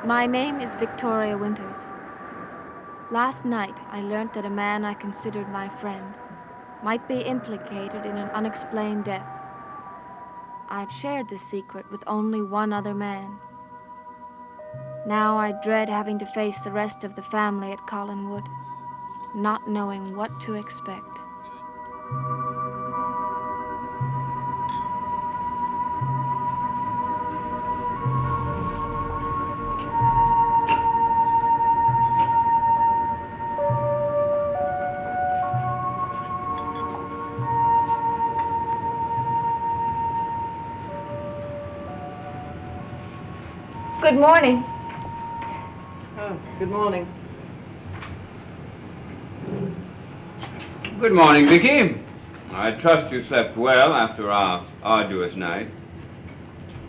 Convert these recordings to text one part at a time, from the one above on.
My name is Victoria Winters. Last night, I learned that a man I considered my friend might be implicated in an unexplained death. I've shared this secret with only one other man. Now I dread having to face the rest of the family at Collinwood, not knowing what to expect. Good morning. Oh, good morning. Good morning, Vicky. I trust you slept well after our arduous night.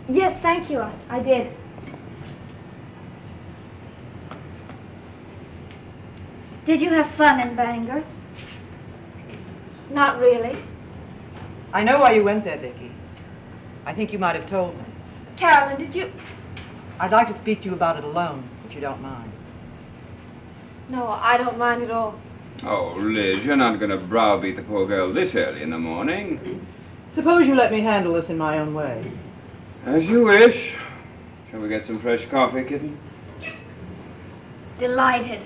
Yes, thank you. I did. Did you have fun in Bangor? Not really. I know why you went there, Vicky. I think you might have told me. Carolyn, did you... I'd like to speak to you about it alone, if you don't mind. No, I don't mind at all. Oh, Liz, you're not going to browbeat the poor girl this early in the morning. Suppose you let me handle this in my own way. As you wish. Shall we get some fresh coffee, kitten? Delighted.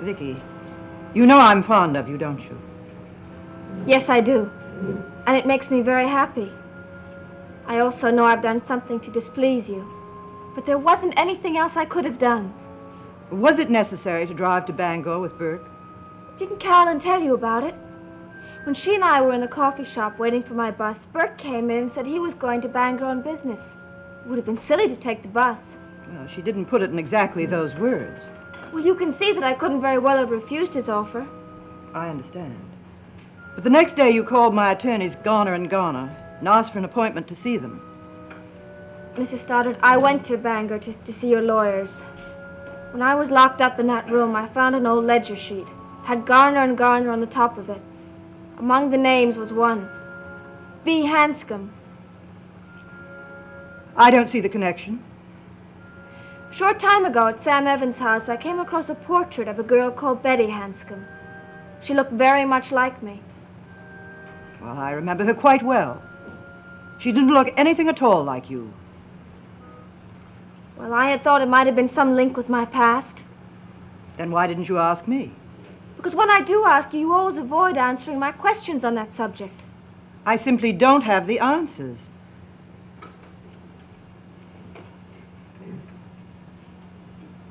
Vicky, you know I'm fond of you, don't you? Yes, I do. And it makes me very happy. I also know I've done something to displease you. But there wasn't anything else I could have done. Was it necessary to drive to Bangor with Burke? Didn't Carolyn tell you about it? When she and I were in the coffee shop waiting for my bus, Burke came in and said he was going to Bangor on business. It would have been silly to take the bus. Well, she didn't put it in exactly those words. Well, you can see that I couldn't very well have refused his offer. I understand. But the next day you called my attorneys Garner and Garner and asked for an appointment to see them. Mrs. Stoddard, I went to Bangor to see your lawyers. When I was locked up in that room, I found an old ledger sheet. It had Garner and Garner on the top of it. Among the names was one, B. Hansom. I don't see the connection. A short time ago at Sam Evans' house, I came across a portrait of a girl called Betty Hansom. She looked very much like me. Well, I remember her quite well. She didn't look anything at all like you. Well, I had thought it might have been some link with my past. Then why didn't you ask me? Because when I do ask you, you always avoid answering my questions on that subject. I simply don't have the answers.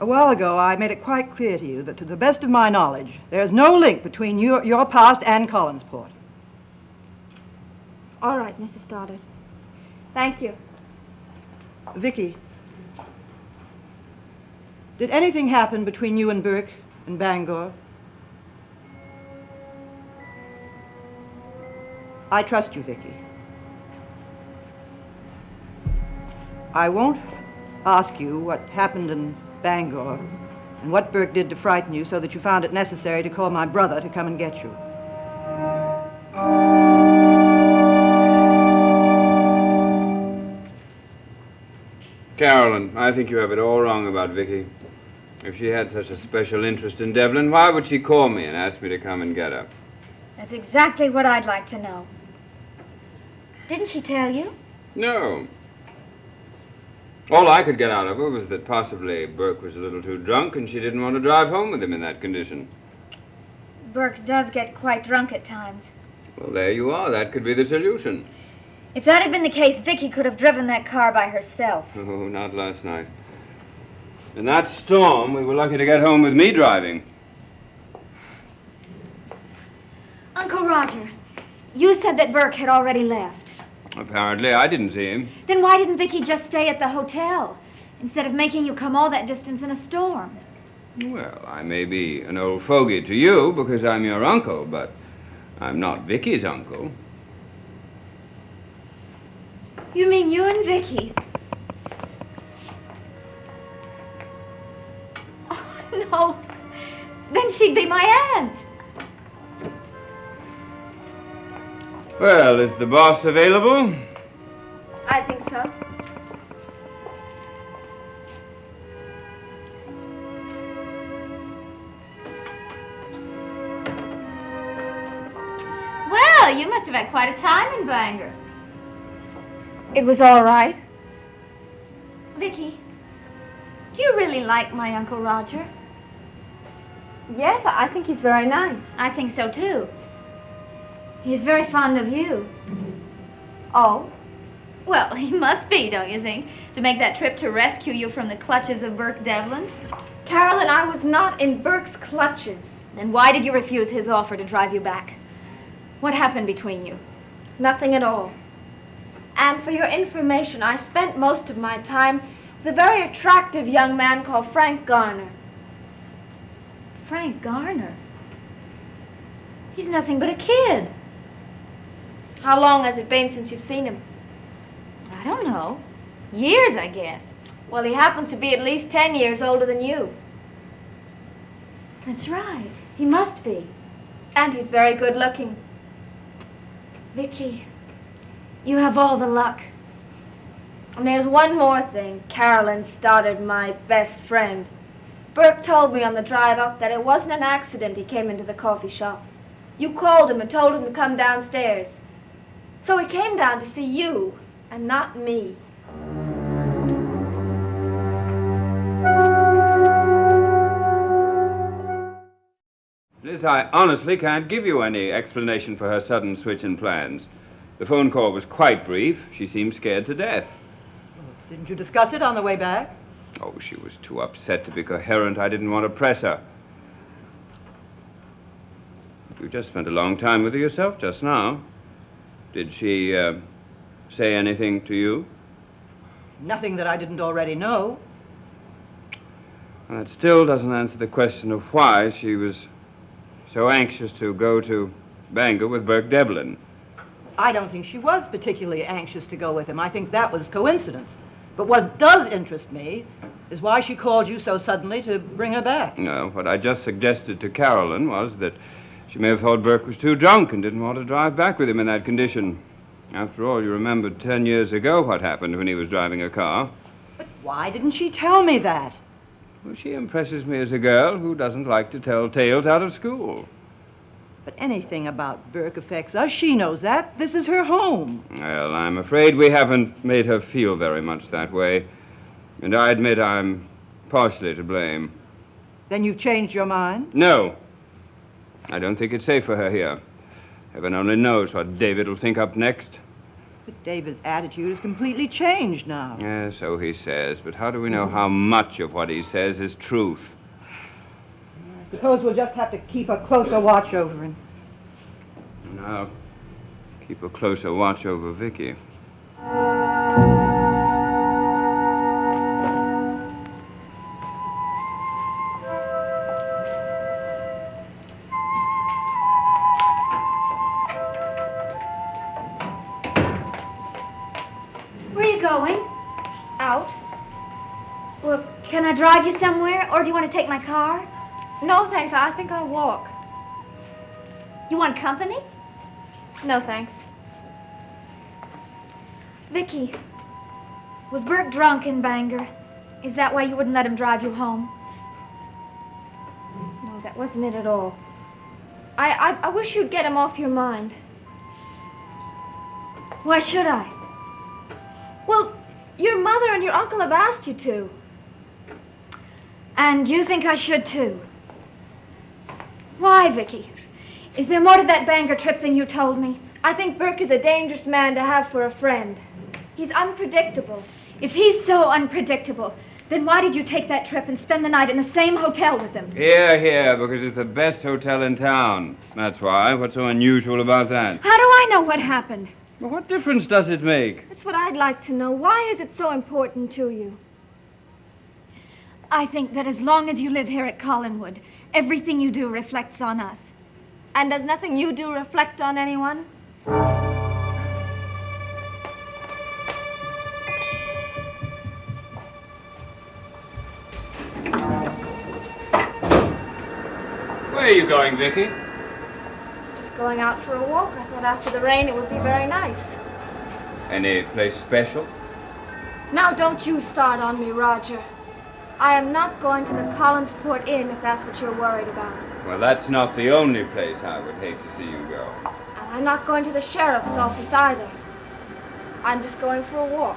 A while ago, I made it quite clear to you that, to the best of my knowledge, there is no link between your past and Collinsport. All right, Mrs. Stoddard. Thank you. Vicky, did anything happen between you and Burke in Bangor? I trust you, Vicky. I won't ask you what happened in Bangor and what Burke did to frighten you so that you found it necessary to call my brother to come and get you. Carolyn, I think you have it all wrong about Vicky. If she had such a special interest in Devlin, why would she call me and ask me to come and get her? That's exactly what I'd like to know. Didn't she tell you? No. All I could get out of her was that possibly Burke was a little too drunk and she didn't want to drive home with him in that condition. Burke does get quite drunk at times. Well, there you are. That could be the solution. If that had been the case, Vicky could have driven that car by herself. Oh, not last night. In that storm, we were lucky to get home with me driving. Uncle Roger, you said that Burke had already left. Apparently, I didn't see him. Then why didn't Vicky just stay at the hotel instead of making you come all that distance in a storm? Well, I may be an old fogey to you because I'm your uncle, but I'm not Vicky's uncle. You mean you and Vicky? Oh, no. Then she'd be my aunt. Well, is the boss available? I think so. Well, you must have had quite a time in Bangor. It was all right. Vicky, do you really like my Uncle Roger? Yes, I think he's very nice. I think so, too. He's very fond of you. Oh? Well, he must be, don't you think, to make that trip to rescue you from the clutches of Burke Devlin? Carolyn, I was not in Burke's clutches. Then why did you refuse his offer to drive you back? What happened between you? Nothing at all. And for your information, I spent most of my time with a very attractive young man called Frank Garner. Frank Garner? He's nothing but a kid. How long has it been since you've seen him? I don't know. Years, I guess. Well, he happens to be at least 10 years older than you. That's right. He must be. And he's very good looking. Vicky, you have all the luck. And there's one more thing. Carolyn Stoddard, my best friend. Burke told me on the drive up that it wasn't an accident he came into the coffee shop. You called him and told him to come downstairs. So he came down to see you, and not me. Liz, I honestly can't give you any explanation for her sudden switch in plans. The phone call was quite brief. She seemed scared to death. Didn't you discuss it on the way back? Oh, she was too upset to be coherent. I didn't want to press her. You just spent a long time with her yourself just now. Did she say anything to you? Nothing that I didn't already know. Well, that still doesn't answer the question of why she was so anxious to go to Bangor with Burke Devlin. I don't think she was particularly anxious to go with him. I think that was coincidence. But what does interest me is why she called you so suddenly to bring her back. No, what I just suggested to Carolyn was that she may have thought Burke was too drunk and didn't want to drive back with him in that condition. After all, you remembered 10 years ago what happened when he was driving a car. But why didn't she tell me that? Well, she impresses me as a girl who doesn't like to tell tales out of school. But anything about Burke affects us. She knows that. This is her home. Well, I'm afraid we haven't made her feel very much that way. And I admit I'm partially to blame. Then you've changed your mind? No. I don't think it's safe for her here. Heaven only knows what David will think up next. But David's attitude has completely changed now. Yeah, so he says. But how do we know how much of what he says is truth? I suppose we'll just have to keep a closer watch over him. And I'll keep a closer watch over Vicky. Where are you going? Out? Well, can I drive you somewhere, or do you want to take my car? No, thanks. I think I'll walk. You want company? No, thanks. Vicky, was Burke drunk in Bangor? Is that why you wouldn't let him drive you home? No, that wasn't it at all. I wish you'd get him off your mind. Why should I? Well, your mother and your uncle have asked you to. And you think I should, too? Why, Vicky? Is there more to that Bangor trip than you told me? I think Burke is a dangerous man to have for a friend. He's unpredictable. If he's so unpredictable, then why did you take that trip and spend the night in the same hotel with him? Here, because it's the best hotel in town. That's why. What's so unusual about that? How do I know what happened? Well, what difference does it make? That's what I'd like to know. Why is it so important to you? I think that as long as you live here at Collinwood, everything you do reflects on us. And does nothing you do reflect on anyone? Where are you going, Vicky? Just going out for a walk. I thought after the rain it would be very nice. Any place special? Now don't you start on me, Roger. I am not going to the Collinsport Inn if that's what you're worried about. Well, that's not the only place I would hate to see you go. And I'm not going to the sheriff's office either. I'm just going for a walk.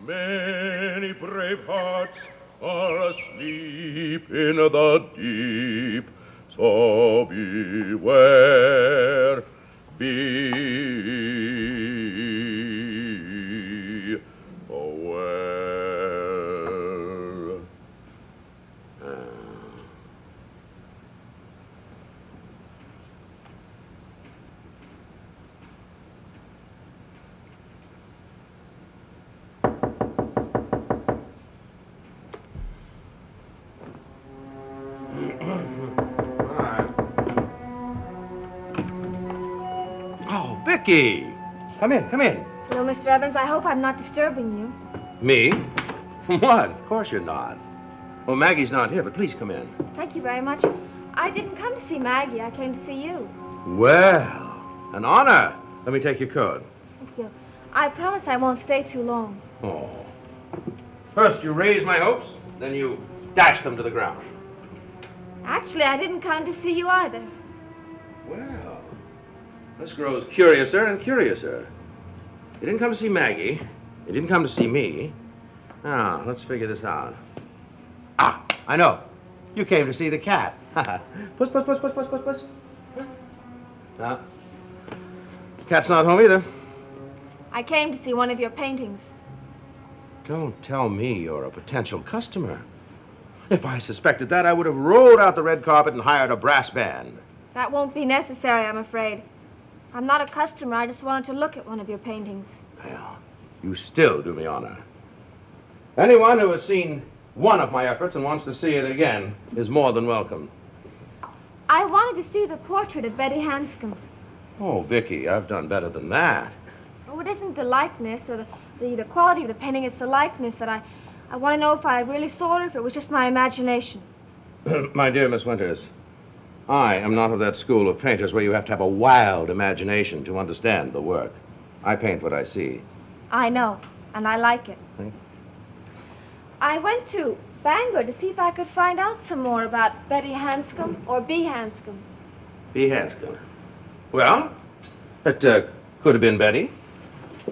Many brave hearts are asleep in the deep, so beware, beware. Vicky! Come in, come in. Hello, Mr. Evans. I hope I'm not disturbing you. Me? What? Of course you're not. Well, Maggie's not here, but please come in. Thank you very much. I didn't come to see Maggie. I came to see you. Well, an honor. Let me take your coat. Thank you. I promise I won't stay too long. Oh. First you raise my hopes, then you dash them to the ground. Actually, I didn't come to see you either. Well, this grows curiouser and curiouser. You didn't come to see Maggie. You didn't come to see me. Now, let's figure this out. Ah, I know. You came to see the cat. Puss, puss, puss, puss, puss, puss, puss. Now, cat's not home either. I came to see one of your paintings. Don't tell me you're a potential customer. If I suspected that, I would have rolled out the red carpet and hired a brass band. That won't be necessary, I'm afraid. I'm not a customer. I just wanted to look at one of your paintings. Well, you still do me honor. Anyone who has seen one of my efforts and wants to see it again is more than welcome. I wanted to see the portrait of Betty Hansom. Oh, Vicky, I've done better than that. Oh, it isn't the likeness or the quality of the painting. It's the likeness that I want to know if I really saw it or if it was just my imagination. My dear Miss Winters, I am not of that school of painters where you have to have a wild imagination to understand the work. I paint what I see. I know, and I like it. Thank you. I went to Bangor to see if I could find out some more about Betty Hansom or B. Hansom. B. Hansom. Well, it could have been Betty.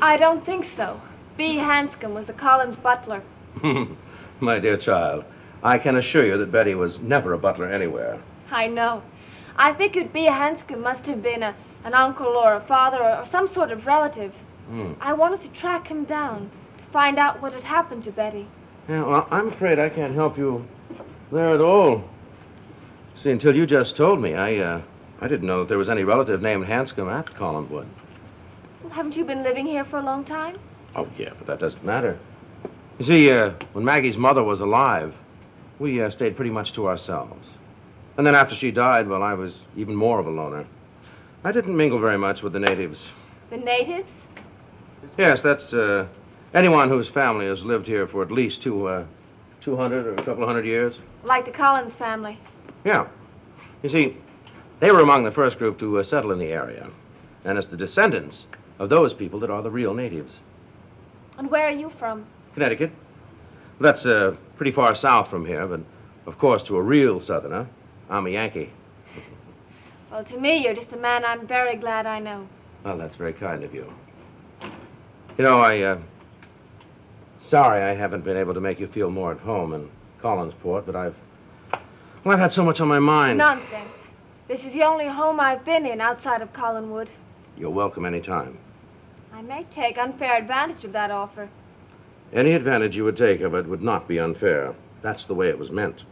I don't think so. B. Hansom was the Collins butler. My dear child, I can assure you that Betty was never a butler anywhere. I know. I figured B. Hansom must have been an uncle or a father or some sort of relative. I wanted to track him down, to find out what had happened to Betty. Yeah, well, I'm afraid I can't help you there at all. See, until you just told me, I didn't know that there was any relative named Hanscom at Collinwood. Well, haven't you been living here for a long time? Oh, yeah, but that doesn't matter. You see, when Maggie's mother was alive, we stayed pretty much to ourselves. And then after she died, well, I was even more of a loner. I didn't mingle very much with the natives. The natives? Yes, that's anyone whose family has lived here for at least 200 or a couple of hundred years. Like the Collins family. Yeah. You see, they were among the first group to settle in the area. And it's the descendants of those people that are the real natives. And where are you from? Connecticut. That's pretty far south from here, but of course to a real southerner, I'm a Yankee. Well, to me, you're just a man I'm very glad I know. Well, that's very kind of you. You know, sorry I haven't been able to make you feel more at home in Collinsport, but I've had so much on my mind. Nonsense. This is the only home I've been in outside of Collinwood. You're welcome any time. I may take unfair advantage of that offer. Any advantage you would take of it would not be unfair. That's the way it was meant.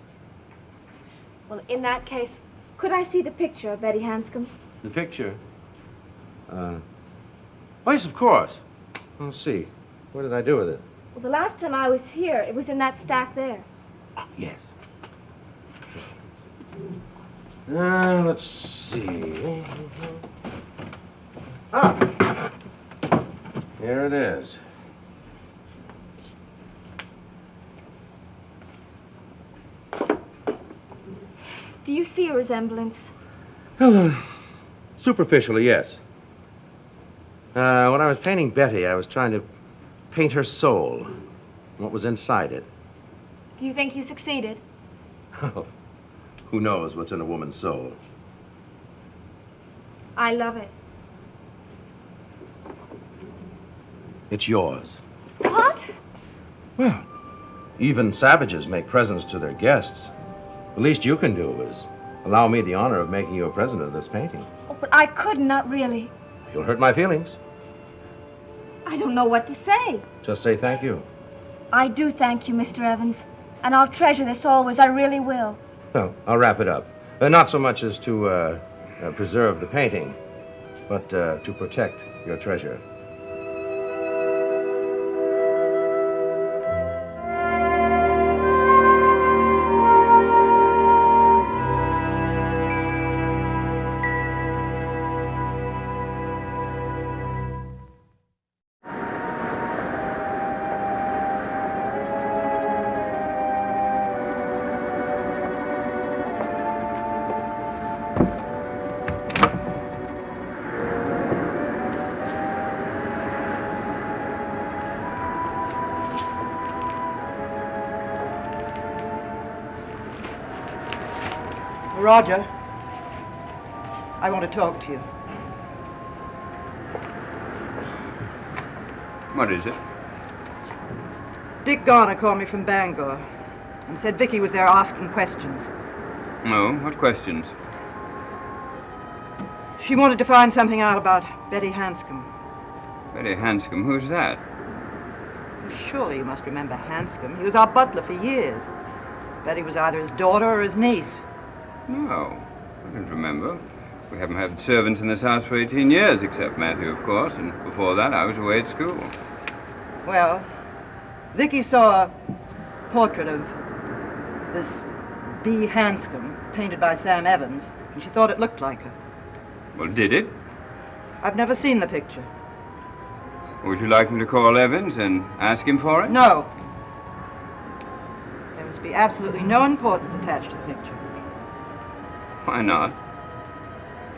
Well, in that case, could I see the picture of Betty Hansom? The picture? Oh, yes, of course. Let's see. What did I do with it? Well, the last time I was here, it was in that stack there. Oh, yes. Let's see. Ah! Here it is. Do you see a resemblance? Well, superficially, yes. When I was painting Betty, I was trying to paint her soul, what was inside it. Do you think you succeeded? Oh, who knows what's in a woman's soul? I love it. It's yours. What? Well, even savages make presents to their guests. The least you can do is allow me the honor of making you a present of this painting. Oh, but I could not really. You'll hurt my feelings. I don't know what to say. Just say thank you. I do thank you, Mr. Evans. And I'll treasure this always. I really will. Well, I'll wrap it up. Not so much as to preserve the painting, but to protect your treasure. Roger, I want to talk to you. What is it? Dick Garner called me from Bangor and said Vicky was there asking questions. Oh, what questions? She wanted to find something out about Betty Hansom. Betty Hansom, who's that? Well, surely you must remember Hansom. He was our butler for years. Betty was either his daughter or his niece. No, I don't remember. We haven't had servants in this house for 18 years, except Matthew, of course, and before that I was away at school. Well, Vicky saw a portrait of this B. Hansom, painted by Sam Evans, and she thought it looked like her. Well, did it? I've never seen the picture. Would you like me to call Evans and ask him for it? No. There must be absolutely no importance attached to the picture. Why not?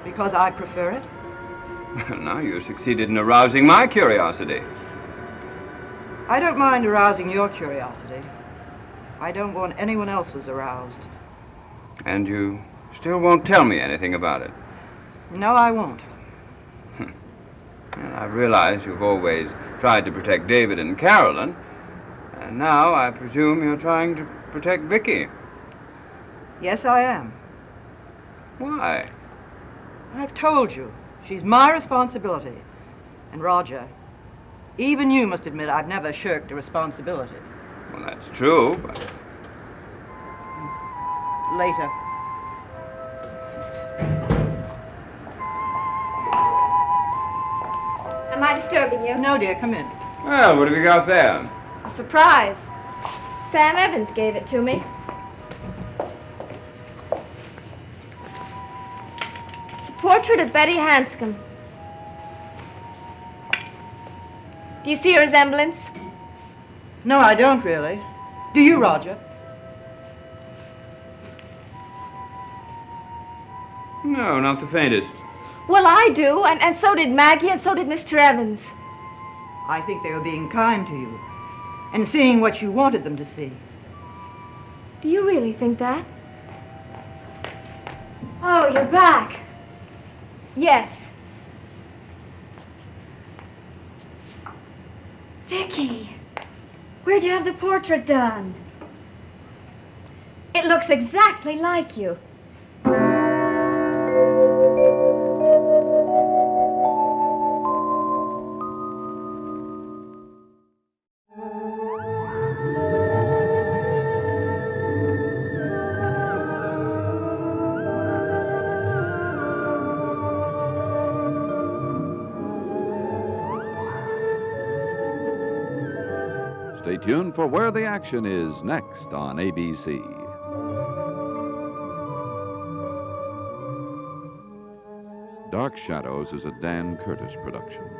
Because I prefer it. Well, now you succeeded in arousing my curiosity. I don't mind arousing your curiosity. I don't want anyone else's aroused. And you still won't tell me anything about it? No, I won't. Well, I realize you've always tried to protect David and Carolyn, and now I presume you're trying to protect Vicky. Yes, I am. Why? I've told you. She's my responsibility. And Roger, even you must admit I've never shirked a responsibility. Well, that's true, but... Later. Am I disturbing you? No, dear, come in. Well, what have you got there? A surprise. Sam Evans gave it to me. It's a portrait of Betty Hansom. Do you see a resemblance? No, I don't really. Do you, Roger? No, not the faintest. Well, I do, and so did Maggie, and so did Mr. Evans. I think they were being kind to you and seeing what you wanted them to see. Do you really think that? Oh, you're back. Yes. Vicky, where'd you have the portrait done? It looks exactly like you. Stay tuned for Where the Action Is next on ABC. Dark Shadows is a Dan Curtis production.